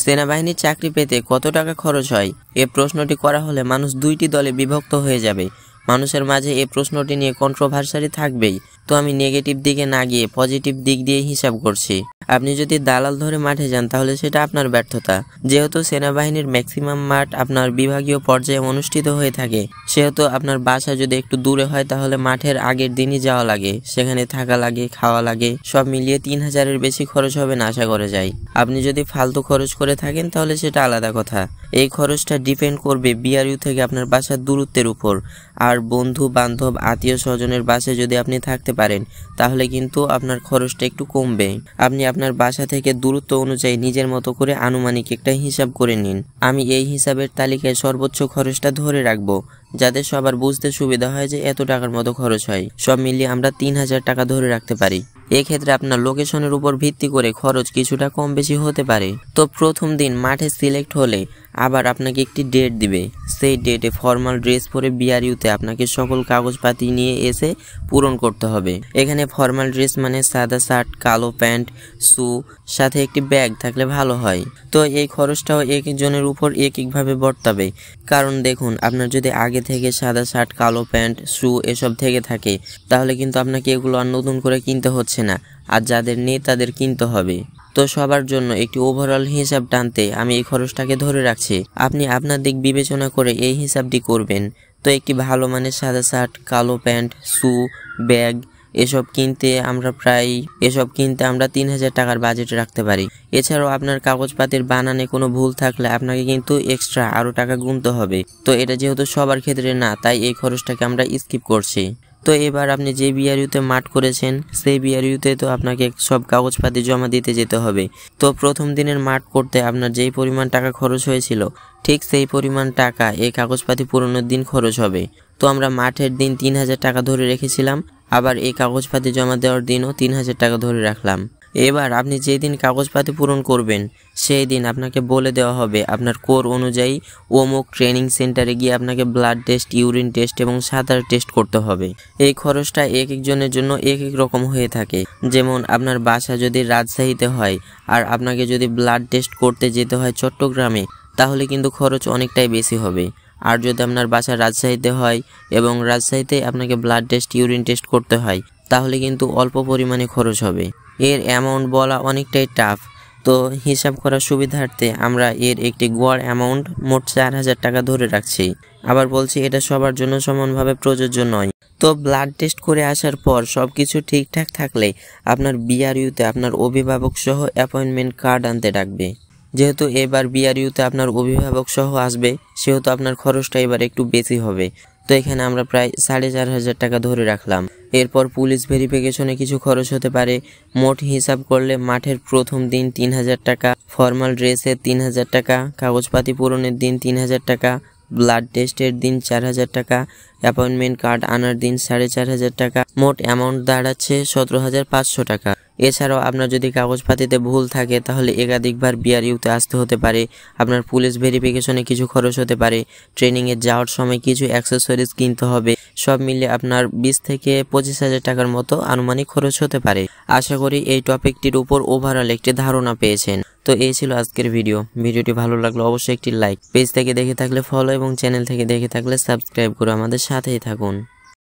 সেনাবাহিনীর চাকরি পেতে কত টাকা খরচ হয়? এ প্রশ্নটি করা হলে মানুষ দুইটি দলে বিভক্ত হয়ে যাবে। মানুষের মাঝে এই প্রশ্নটি নিয়ে কন্ট্রোভার্সারি থাকবেই। তো আমি নেগেটিভ দিকে না গিয়ে পজিটিভ দিক দিয়ে হিসাব করছি। আপনি যদি দালাল ধরে মাঠে যান তাহলে সেটা আপনার ব্যর্থতা। যেহেতু সেনাবাহিনীর ম্যাক্সিমাম মাঠ আপনার বিভাগীয় পর্যায়ে অনুষ্ঠিত হয়ে থাকে, সেহেতু আপনার বাসা যদি একটু দূরে হয় তাহলে মাঠের আগের দিনই যাওয়া লাগে, সেখানে থাকা লাগে, খাওয়া লাগে, সব মিলিয়ে 3000-এর বেশি খরচ হবে না আশা করা যায়। আপনি যদি ফালতু খরচ করে থাকেন তাহলে সেটা আলাদা কথা। এই খরচটা ডিপেন্ড করবে বিআরইউ থেকে আপনার বাসার দূরত্বের উপর। আর বন্ধু বান্ধব আত্মীয় স্বজনের বাসায় যদি আপনি থাকতে পারেন তাহলে কিন্তু আপনার খরচটা একটু কমবে। আপনি আপনার বাসা থেকে দূরত্ব অনুযায়ী নিজের মতো করে আনুমানিক একটা হিসাব করে নিন। আমি এই হিসাবের তালিকায় সর্বোচ্চ খরচটা ধরে রাখবো, যাতে সবার বুঝতে সুবিধা হয় যে এত টাকার মতো খরচ হয়। সব মিলিয়ে আমরা 3000 টাকা ধরে রাখতে পারি। এক্ষেত্রে আপনার লোকেশনের উপর ভিত্তি করে খরচ কিছুটা কম বেশি হতে পারে। তো প্রথম দিন মাঠে সিলেক্ট হলে আবার আপনাকে একটি ডেট দিবে। সেই ডেটে ফর্মাল ড্রেস পরে বিআরইউতে আপনাকে সকল কাগজপাতি নিয়ে এসে পূরণ করতে হবে। এখানে ফর্মাল ড্রেস মানে সাদা শার্ট, কালো প্যান্ট, শু, সাথে একটি ব্যাগ থাকলে ভালো হয়। তো এই খরচটাও এক একজনের উপর এক একভাবে বর্তাবে। কারণ দেখুন, আপনার যদি আগে থেকে সাদা শার্ট, কালো প্যান্ট, শু এসব থেকে থাকে তাহলে কিন্তু আপনাকে এগুলো আর নতুন করে কিনতে হচ্ছে না, আর যাদের নেই তাদের কিনতে হবে। তো সবার জন্য একটি ওভারঅল হিসাব টানতে আমি এই খরচটাকে ধরে রাখছি। আপনি আপনার দিক বিবেচনা করে এই হিসাবটি করবেন। তো একটি ভালো মানের সাদা শার্ট, কালো প্যান্ট, শু, ব্যাগ এসব কিনতে আমরা 3000 টাকার বাজেট রাখতে পারি। এছাড়াও আপনার কাগজপাতির বানানে কোনো ভুল থাকলে আপনাকে কিন্তু এক্সট্রা আরও টাকা গুনতে হবে। তো এটা যেহেতু সবার ক্ষেত্রে না, তাই এই খরচটাকে আমরা স্কিপ করছি। তো এবার আপনি যে বিআরইউতে মাঠ করেছেন সেই বিআরইউতে তো আপনাকে সব কাগজপাতি জমা দিতে যেতে হবে। তো প্রথম দিনের মাঠ করতে আপনার যেই পরিমাণ টাকা খরচ হয়েছিল ঠিক সেই পরিমাণ টাকা এই কাগজপাতি পূরণের দিন খরচ হবে। তো আমরা মাঠের দিন 3000 টাকা ধরে রেখেছিলাম, আবার এই কাগজপাতি জমা দেওয়ার দিনও 3000 টাকা ধরে রাখলাম। এবার আপনি যেই দিন কাগজপাতি পূরণ করবেন সেই দিন আপনাকে বলে দেওয়া হবে আপনার কোর অনুযায়ী অমুক ট্রেনিং সেন্টারে গিয়ে আপনাকে ব্লাড টেস্ট, ইউরিন টেস্ট এবং সাঁতার টেস্ট করতে হবে। এই খরচটা এক একজনের জন্য এক এক রকম হয়ে থাকে। যেমন আপনার বাসা যদি রাজশাহীতে হয় আর আপনাকে যদি ব্লাড টেস্ট করতে যেতে হয় চট্টগ্রামে, তাহলে কিন্তু খরচ অনেকটাই বেশি হবে। আর যদি আপনার বাসা রাজশাহীতে হয় এবং রাজশাহীতে আপনাকে ব্লাড টেস্ট, ইউরিন টেস্ট করতে হয়, তাহলে কিন্তু অল্প পরিমাণে খরচ হবে। এর অ্যামাউন্ট বলা অনেকটাই টাফ। তো হিসাব করার সুবিধার্থে আমরা এর একটি গড় অ্যামাউন্ট মোট 4000 টাকা ধরে রাখছি। আবার বলছি, এটা সবার জন্য সমানভাবে প্রযোজ্য নয়। তো ব্লাড টেস্ট করে আসার পর সব কিছু ঠিকঠাক থাকলে আপনার বিআরইউতে আপনার অভিভাবক সহ অ্যাপয়েন্টমেন্ট কার্ড আনতে ডাকবে। যেহেতু এবার বিআরইউতে আপনার অভিভাবক সহ আসবে, সেহেতু আপনার খরচটা এবার একটু বেশি হবে। তো এখানে আমরা প্রায় 4500 টাকা ধরে রাখলাম। এরপর পুলিশ ভেরিফিকেশনে কিছু খরচ হতে পারে। মোট হিসাব করলে মাঠের প্রথম দিন 3000 টাকা, ফর্মাল ড্রেসের 3000 টাকা, কাগজপাতি পূরণের দিন 3000 টাকা, ব্লাড টেস্টের দিন 4000 টাকা, অ্যাপয়েন্টমেন্ট কার্ড আনার দিন 4500 টাকা, মোট অ্যামাউন্ট দাঁড়াচ্ছে 17500 টাকা। এছাড়াও আপনার যদি কাগজপাতিতে ভুল থাকে তাহলে একাধিকবার বিআরইউতে আসতে হতে পারে। আপনার পুলিশ ভেরিফিকেশনে কিছু খরচ হতে পারে। ট্রেনিংয়ে যাওয়ার সময় কিছু অ্যাক্সেসরিজ কিনতে হবে। সব মিলে আপনার 20 থেকে 25,000 টাকার মতো আনুমানিক খরচ হতে পারে। আশা করি এই টপিকটির উপর ওভারঅল একটি ধারণা পেয়েছেন। তো এই ছিল আজকের ভিডিওটি ভালো লাগলে অবশ্যই একটি লাইক, পেজ থেকে দেখে থাকলে ফলো এবং চ্যানেল থেকে দেখে থাকলে সাবস্ক্রাইব করে আমাদের সাথেই থাকুন।